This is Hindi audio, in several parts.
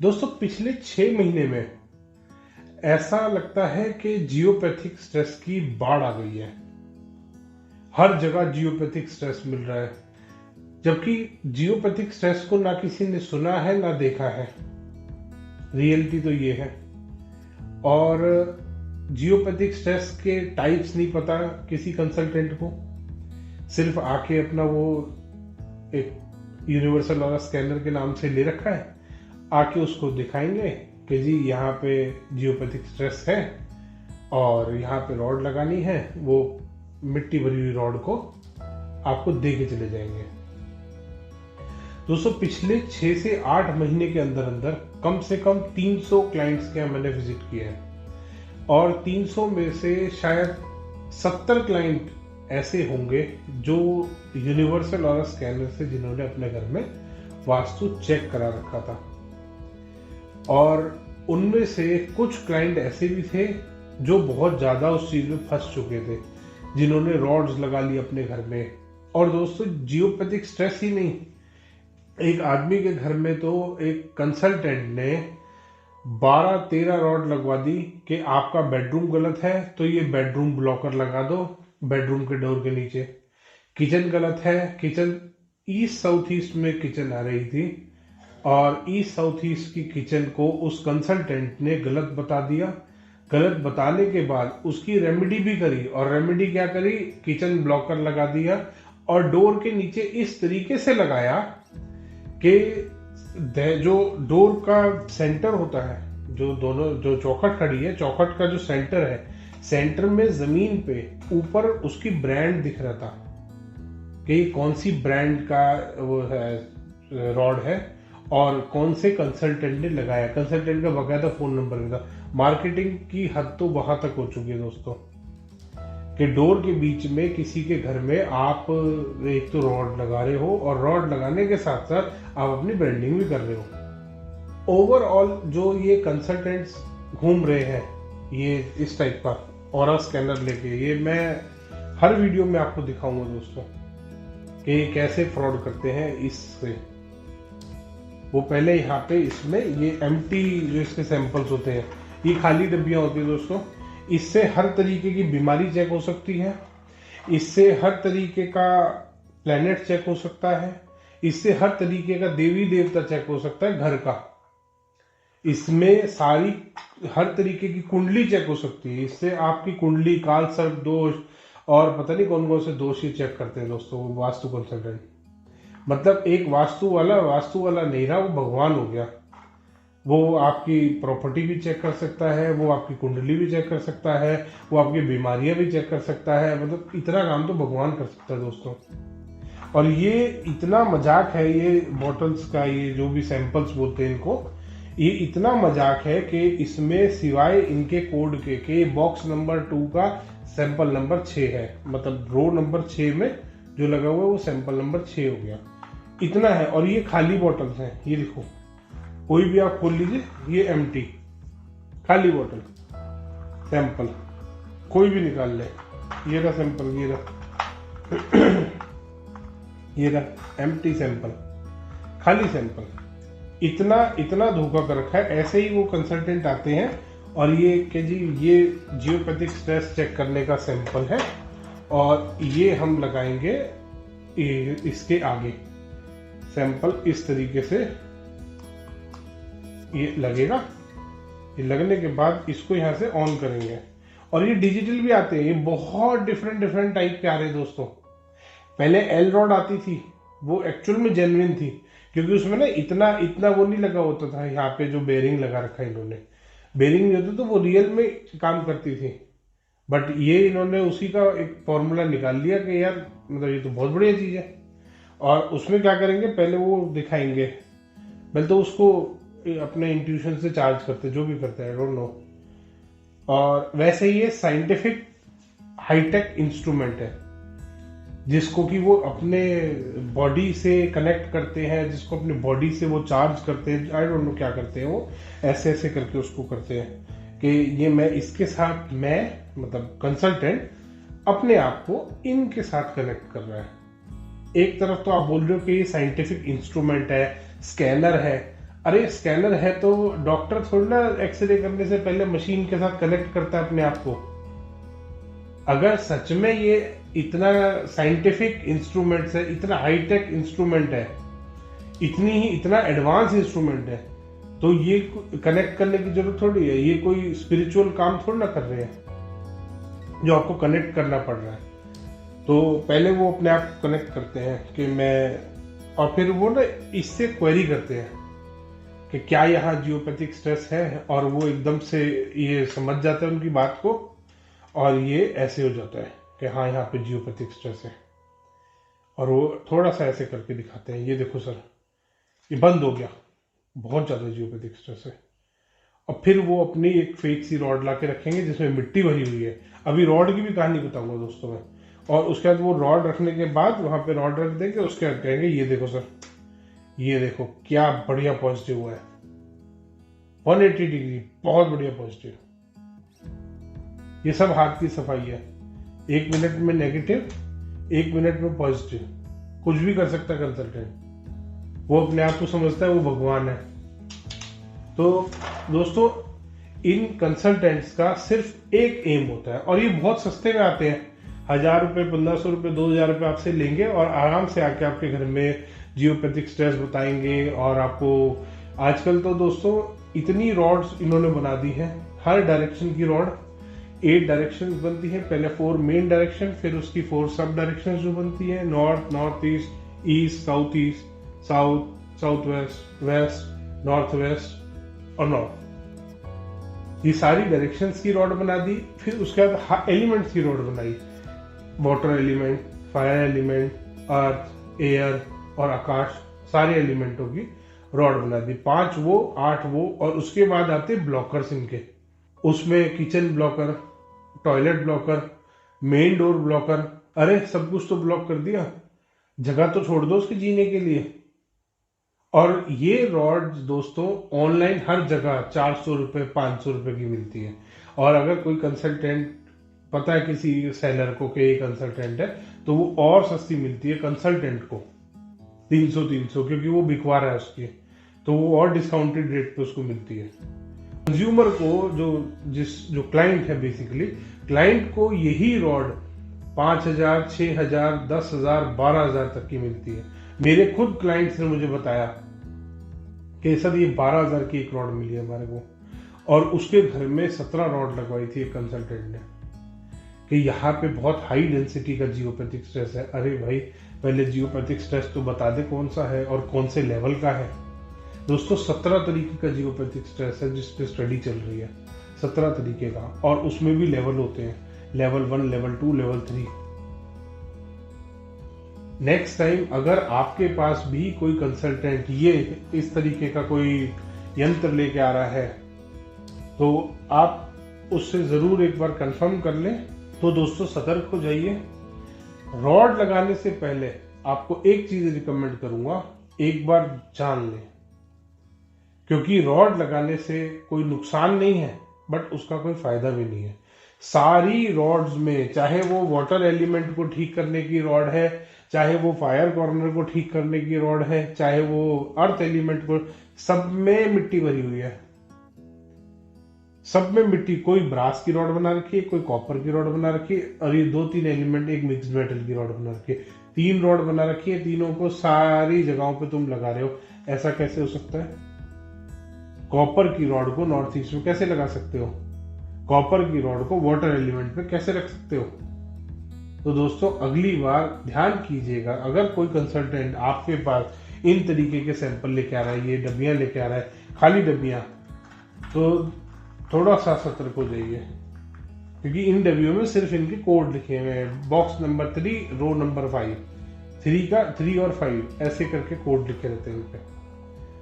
दोस्तों पिछले 6 महीने में ऐसा लगता है कि जियोपैथिक स्ट्रेस की बाढ़ आ गई है। हर जगह जियोपैथिक स्ट्रेस मिल रहा है, जबकि जियोपैथिक स्ट्रेस को ना किसी ने सुना है ना देखा है। रियलिटी तो ये है। और जियोपैथिक स्ट्रेस के टाइप्स नहीं पता किसी कंसल्टेंट को। सिर्फ आके अपना वो एक यूनिवर्सल वाला स्कैनर के नाम से ले रखा है, आके उसको दिखाएंगे कि जी यहाँ पे जियोपैथिक स्ट्रेस है और यहाँ पे रॉड लगानी है। वो मिट्टी भरी हुई रॉड को आपको दे के चले जाएंगे। दोस्तों पिछले 6 से 8 महीने के अंदर अंदर कम से कम 300 क्लाइंट्स के यहाँ मैंने विजिट किए हैं, और 300 में से शायद 70 क्लाइंट ऐसे होंगे जो यूनिवर्सल और स्कैनर से जिन्होंने अपने घर में वास्तु चेक करा रखा था। और उनमें से कुछ क्लाइंट ऐसे भी थे जो बहुत ज्यादा उस चीज में फंस चुके थे, जिन्होंने रॉड्स लगा ली अपने घर में। और दोस्तों जियोपैथिक स्ट्रेस ही नहीं, एक आदमी के घर में तो एक कंसल्टेंट ने 12-13 रॉड लगवा दी कि आपका बेडरूम गलत है तो ये बेडरूम ब्लॉकर लगा दो बेडरूम के डोर के नीचे। किचन गलत है, किचन ईस्ट साउथ ईस्ट में किचन आ रही थी और ईस्ट साउथ ईस्ट की किचन को उस कंसल्टेंट ने गलत बता दिया। गलत बताने के बाद उसकी रेमेडी भी करी, और रेमेडी क्या करी, किचन ब्लॉकर लगा दिया और डोर के नीचे इस तरीके से लगाया कि जो डोर का सेंटर होता है, जो चौखट खड़ी है, चौखट का जो सेंटर है, सेंटर में जमीन पे ऊपर उसकी ब्रांड दिख रहा था कि कौन सी ब्रांड का वो है रॉड है और कौन से कंसल्टेंट ने लगाया। कंसल्टेंट का बकायदा फोन नंबर भी था। मार्केटिंग की हद तो वहां तक हो चुकी है दोस्तों कि डोर के बीच में किसी के घर में आप एक तो रॉड लगा रहे हो और रॉड लगाने के साथ साथ आप अपनी ब्रांडिंग भी कर रहे हो। ओवरऑल जो ये कंसल्टेंट्स घूम रहे हैं ये इस टाइप का ऑरा स्कैनर लेके, ये मैं हर वीडियो में आपको दिखाऊंगा दोस्तों कि कैसे फ्रॉड करते हैं इससे। वो पहले यहाँ पे इसमें ये एम्प्टी जो इसके सैंपल्स होते हैं, ये खाली डब्बियां होती है दोस्तों। इससे हर तरीके की बीमारी चेक हो सकती है, इससे हर तरीके का प्लेनेट चेक हो सकता है, इससे हर तरीके का देवी देवता चेक हो सकता है घर का। इसमें सारी हर तरीके की कुंडली चेक हो सकती है। इससे आपकी कुंडली, काल सर्प दोष और पता नहीं कौन कौन से दोष ही चेक करते हैं दोस्तों वास्तु कंसल्टेंट। मतलब एक वास्तु वाला नहीं रहा, वो भगवान हो गया। वो आपकी प्रॉपर्टी भी चेक कर सकता है, वो आपकी कुंडली भी चेक कर सकता है, वो आपकी बीमारियां भी चेक कर सकता है। मतलब इतना काम तो भगवान कर सकता है दोस्तों। और ये इतना मजाक है ये बॉटल्स का, ये जो भी सैंपल्स बोलते हैं इनको, ये इतना मजाक है कि इसमें सिवाय इनके कोड के बॉक्स नंबर 2 का सैंपल नंबर 6 है। मतलब रो नंबर 6 में जो लगा हुआ है वो सैंपल नंबर 6 हो गया। इतना है। और ये खाली बॉटल्स हैं, ये देखो, कोई भी आप खोल लीजिए, ये एम्प्टी खाली बॉटल सैंपल कोई भी निकाल ले। ये रहा सैंपल, ये रहा एम्प्टी सैंपल, खाली सैंपल। इतना धोखा कर रखा है। ऐसे ही वो कंसल्टेंट आते हैं और ये कि जी ये जियोपैथिक स्ट्रेस चेक करने का सैंपल है और ये हम लगाएंगे इसके आगे। सैंपल इस तरीके से ये लगेगा। ये लगने के बाद इसको यहाँ से ऑन करेंगे और ये डिजिटल भी आते हैं। ये बहुत डिफरेंट टाइप के आ रहे हैं दोस्तों। पहले एल रॉड आती थी, वो एक्चुअल में जेन्युइन थी, क्योंकि उसमें ना इतना वो नहीं लगा होता था। यहाँ पे जो बेरिंग लगा रखा है इन्होंने, बेरिंग नहीं होती तो वो रियल में काम करती थी। बट ये इन्होंने उसी का एक फॉर्मूला निकाल लिया कि यार मतलब ये तो बहुत बढ़िया चीज है। और उसमें क्या करेंगे, पहले वो दिखाएंगे, पहले तो उसको अपने इंट्यूशन से चार्ज करते, जो भी करते हैं आई डोंट नो। और वैसे ही ये साइंटिफिक हाईटेक इंस्ट्रूमेंट है जिसको कि वो अपने बॉडी से कनेक्ट करते हैं, जिसको अपनी बॉडी से वो चार्ज करते हैं। आई डोंट नो क्या करते हैं वो, ऐसे करके उसको करते हैं कि ये मैं इसके साथ, मैं मतलब कंसल्टेंट अपने आप को इनके साथ कनेक्ट कर रहा है। एक तरफ तो आप बोल रहे हो कि ये साइंटिफिक इंस्ट्रूमेंट है, स्कैनर है, अरे स्कैनर है तो डॉक्टर थोड़ी ना एक्सरे करने से पहले मशीन के साथ कनेक्ट करता है अपने आप को। अगर सच में ये इतना साइंटिफिक इंस्ट्रूमेंट है, इतना हाईटेक इंस्ट्रूमेंट है, इतना एडवांस इंस्ट्रूमेंट है, तो ये कनेक्ट करने की जरूरत थोड़ी है। ये कोई स्पिरिचुअल काम थोड़ी ना कर रहे हैं जो आपको कनेक्ट करना पड़ रहा है। तो पहले वो अपने आप कनेक्ट करते हैं कि मैं, और फिर वो ना इससे क्वेरी करते हैं कि क्या यहाँ जियोपैथिक स्ट्रेस है, और वो एकदम से ये समझ जाते हैं उनकी बात को, और ये ऐसे हो जाता है कि हाँ यहाँ पे जियोपैथिक स्ट्रेस है। और वो थोड़ा सा ऐसे करके दिखाते हैं, ये देखो सर ये बंद हो गया, बहुत ज़्यादा जियोपैथिक स्ट्रेस है। और फिर वो अपनी एक फेक सी रॉड ला के रखेंगे जिसमें मिट्टी भरी हुई है। अभी रॉड की भी कहानी बताऊंगा दोस्तों मैं। और उसके बाद वो रॉड रखने के बाद वहां पे रॉड रख देंगे, उसके बाद कहेंगे ये देखो सर, ये देखो क्या बढ़िया पॉजिटिव हुआ है, 180 डिग्री, बहुत बढ़िया पॉजिटिव। ये सब हाथ की सफाई है। 1 मिनट में नेगेटिव, 1 मिनट में पॉजिटिव, कुछ भी कर सकता है कंसल्टेंट। वो अपने आप को समझता है वो भगवान है। तो दोस्तों इन कंसल्टेंट्स का सिर्फ एक एम होता है, और ये बहुत सस्ते में आते हैं। 1000 रुपये, 1500 रुपये, 2000 रुपये आपसे लेंगे और आराम से आके आपके घर में जियोपैथिक स्ट्रेस बताएंगे। और आपको आजकल तो दोस्तों इतनी रॉड्स इन्होंने बना दी है, हर डायरेक्शन की रॉड, 8 डायरेक्शन बनती है। पहले 4 मेन डायरेक्शन, फिर उसकी 4 सब डायरेक्शन जो बनती है, north, north east, east, south east, south, south west, west, north west और नॉर्थ। ये सारी डायरेक्शंस की रॉड बना दी। फिर उसके बाद एलिमेंट्स की रॉड बनाई, वाटर एलिमेंट, फायर एलिमेंट, अर्थ, एयर और आकाश, सारे एलिमेंटों की रॉड बना दी। 5 वो, 8 वो, और उसके बाद आते ब्लॉकर्स इनके। उसमें kitchen blocker, toilet blocker, main door blocker, अरे सब कुछ तो ब्लॉक कर दिया, जगह तो छोड़ दो उसके जीने के लिए। और ये रॉड दोस्तों ऑनलाइन हर जगह 400 रुपये, 500 रुपये की मिलती है। और अगर कोई कंसल्टेंट पता है किसी सेलर को कि ये कंसल्टेंट है, तो वो और सस्ती मिलती है कंसल्टेंट को 300, क्योंकि वो बिकवा रहा है उसकी, तो वो और डिस्काउंटेड रेट पे उसको मिलती है। कंज्यूमर को जो क्लाइंट है, बेसिकली क्लाइंट को यही रॉड 5000, 6000, 10,000, 12,000 तक की मिलती है। मेरे खुद क्लाइंट्स ने मुझे बताया कि सर ये 12,000 की एक रॉड मिली है हमारे को, और उसके घर में 17 रॉड लगवाई थी एक कंसल्टेंट ने, कि यहाँ पे बहुत हाई डेंसिटी का जियोपैथिक स्ट्रेस है। अरे भाई पहले जियोपैथिक स्ट्रेस तो बता दे कौन सा है और कौन से लेवल का है। दोस्तों 17 तरीके का जियोपैथिक स्ट्रेस है जिस पे स्टडी चल रही है, 17 तरीके का, और उसमें भी लेवल होते हैं, level 1, level 2, level 3। Next time अगर आपके पास भी कोई कंसल्टेंट ये इस तरीके का कोई यंत्र लेके आ रहा है, तो आप उससे जरूर एक बार कंफर्म कर लें। तो दोस्तों सतर्क हो जाइए। रॉड लगाने से पहले आपको एक चीज रिकमेंड करूंगा, एक बार जान लें, क्योंकि रॉड लगाने से कोई नुकसान नहीं है, बट उसका कोई फायदा भी नहीं है। सारी रॉड्स में, चाहे वो वाटर एलिमेंट को ठीक करने की रॉड है, चाहे वो फायर कॉर्नर को ठीक करने की रॉड है, चाहे वो अर्थ एलिमेंट को, सब में मिट्टी भरी हुई है, सब में मिट्टी। कोई ब्रास की रॉड बना रखी है, कोई कॉपर की रॉड बना रखी है, और ये 2-3 एलिमेंट एक मिक्स मेटल की रॉड बना रखी है। 3 रॉड बना रखी है, तीनों को सारी जगहों पे तुम लगा रहे हो। ऐसा कैसे हो सकता है? कॉपर की रॉड को नॉर्थ ईस्ट में कैसे लगा सकते हो? कॉपर की रॉड को वाटर एलिमेंट पे कैसे रख सकते हो? तो दोस्तों अगली बार ध्यान कीजिएगा, अगर कोई कंसल्टेंट आपके पास इन तरीके के सैंपल लेके आ रहा है, ये डब्बियां लेके आ रहा है, खाली डब्बियां, तो थोड़ा सा सतर्क हो जाइए, क्योंकि इन डब्बियों में सिर्फ इनके कोड लिखे हुए हैं। बॉक्स नंबर 3, रो नंबर 5, 3 का 3 और 5 ऐसे करके कोड लिखे रहते हैं इनपे।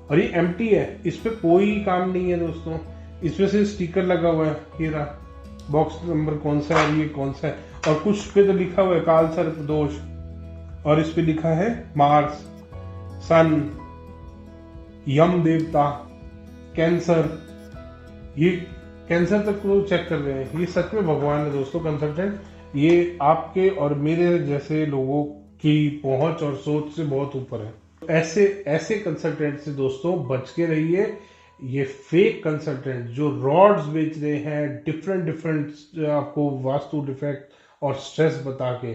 और ये एम्प्टी है, इस पे कोई काम नहीं है दोस्तों, इसमें से स्टिकर लगा हुआ है, ये रहा बॉक्स नंबर कौन सा है, ये कौन सा है, और कुछ पे तो लिखा हुआ है काल सर्प दोष, और इस पे लिखा है मार्स, सन, यम देवता, कैंसर। ये कैंसर तक को चेक कर रहे हैं। ये सच में भगवान है दोस्तों कंसल्टेंट। ये आपके और मेरे जैसे लोगों की पहुंच और सोच से बहुत ऊपर है। ऐसे ऐसे कंसल्टेंट से दोस्तों बच के रहिए। ये फेक कंसल्टेंट जो रॉड्स बेच रहे हैं, डिफरेंट आपको वास्तु डिफेक्ट और स्ट्रेस बता के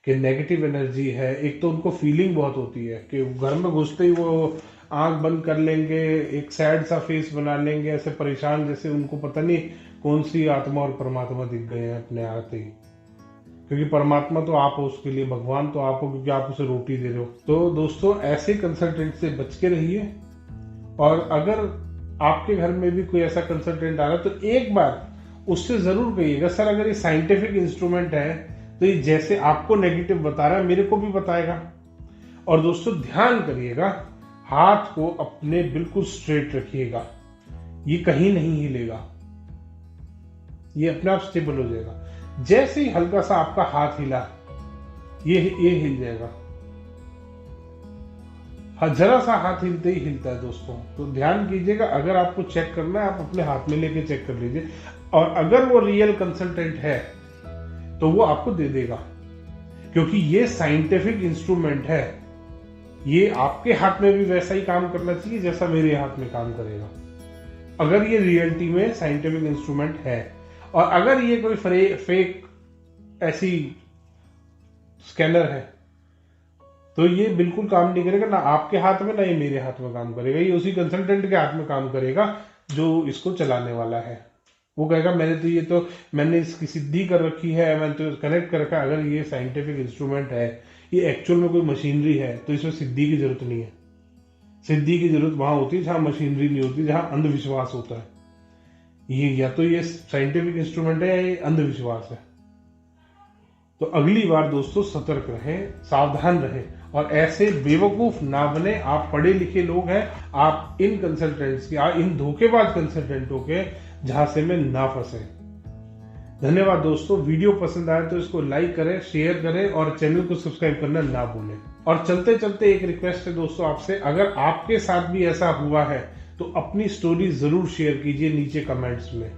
कि नेगेटिव एनर्जी है। एक तो उनको फीलिंग बहुत होती है कि घर में घुसते ही वो आंख बंद कर लेंगे, एक सैड सा फेस बना लेंगे, ऐसे परेशान जैसे उनको पता नहीं कौन सी आत्मा और परमात्मा दिख गए हैं अपने आते ही। क्योंकि परमात्मा तो आप हो उसके लिए, भगवान तो आप हो क्योंकि आप उसे रोटी दे रहे हो। तो दोस्तों ऐसे कंसल्टेंट से बच के रहिए। और अगर आपके घर में भी कोई ऐसा कंसल्टेंट आ रहा है तो एक बार उससे जरूर कहिएगा, सर अगर ये साइंटिफिक इंस्ट्रूमेंट है तो ये जैसे आपको नेगेटिव बता रहा है मेरे को भी बताएगा। और दोस्तों ध्यान करिएगा, हाथ को अपने बिल्कुल स्ट्रेट रखिएगा, ये कहीं नहीं हिलेगा, ये अपने आप स्टेबल हो जाएगा। जैसे ही हल्का सा आपका हाथ हिला ये हिल जाएगा। जरा सा हाथ हिलते ही हिलता है दोस्तों। तो ध्यान कीजिएगा, अगर आपको चेक करना है आप अपने हाथ में लेके चेक कर लीजिए। और अगर वो रियल कंसल्टेंट है तो वो आपको दे देगा, क्योंकि ये साइंटिफिक इंस्ट्रूमेंट है। ये आपके हाथ में भी वैसा ही काम करना चाहिए जैसा मेरे हाथ में काम करेगा, अगर ये रियलिटी में साइंटिफिक इंस्ट्रूमेंट है। और अगर ये कोई फेक ऐसी स्कैनर है तो ये बिल्कुल काम नहीं करेगा, ना आपके हाथ में ना ये मेरे हाथ में काम करेगा। ये उसी कंसल्टेंट के हाथ में काम करेगा जो इसको चलाने वाला है। वो कहेगा मैंने इसकी सिद्धि कर रखी है, मैंने तो कनेक्ट कर रखा है। अगर ये साइंटिफिक इंस्ट्रूमेंट है, ये एक्चुअल में कोई मशीनरी है, तो इसमें सिद्धि की जरूरत नहीं है। सिद्धि की जरूरत वहां होती है जहां मशीनरी नहीं होती, जहां अंधविश्वास होता है। ये या तो ये साइंटिफिक इंस्ट्रूमेंट है या ये अंधविश्वास है। तो अगली बार दोस्तों सतर्क रहें, सावधान रहें और ऐसे बेवकूफ ना बने। आप पढ़े लिखे लोग हैं, आप इन कंसल्टेंट्स के, इन धोखेबाज कंसल्टेंटों के झांसे में ना फंसे। धन्यवाद दोस्तों। वीडियो पसंद आए तो इसको लाइक करें, शेयर करें और चैनल को सब्सक्राइब करना ना भूलें। और चलते चलते एक रिक्वेस्ट है दोस्तों आपसे, अगर आपके साथ भी ऐसा हुआ है तो अपनी स्टोरी जरूर शेयर कीजिए नीचे कमेंट्स में।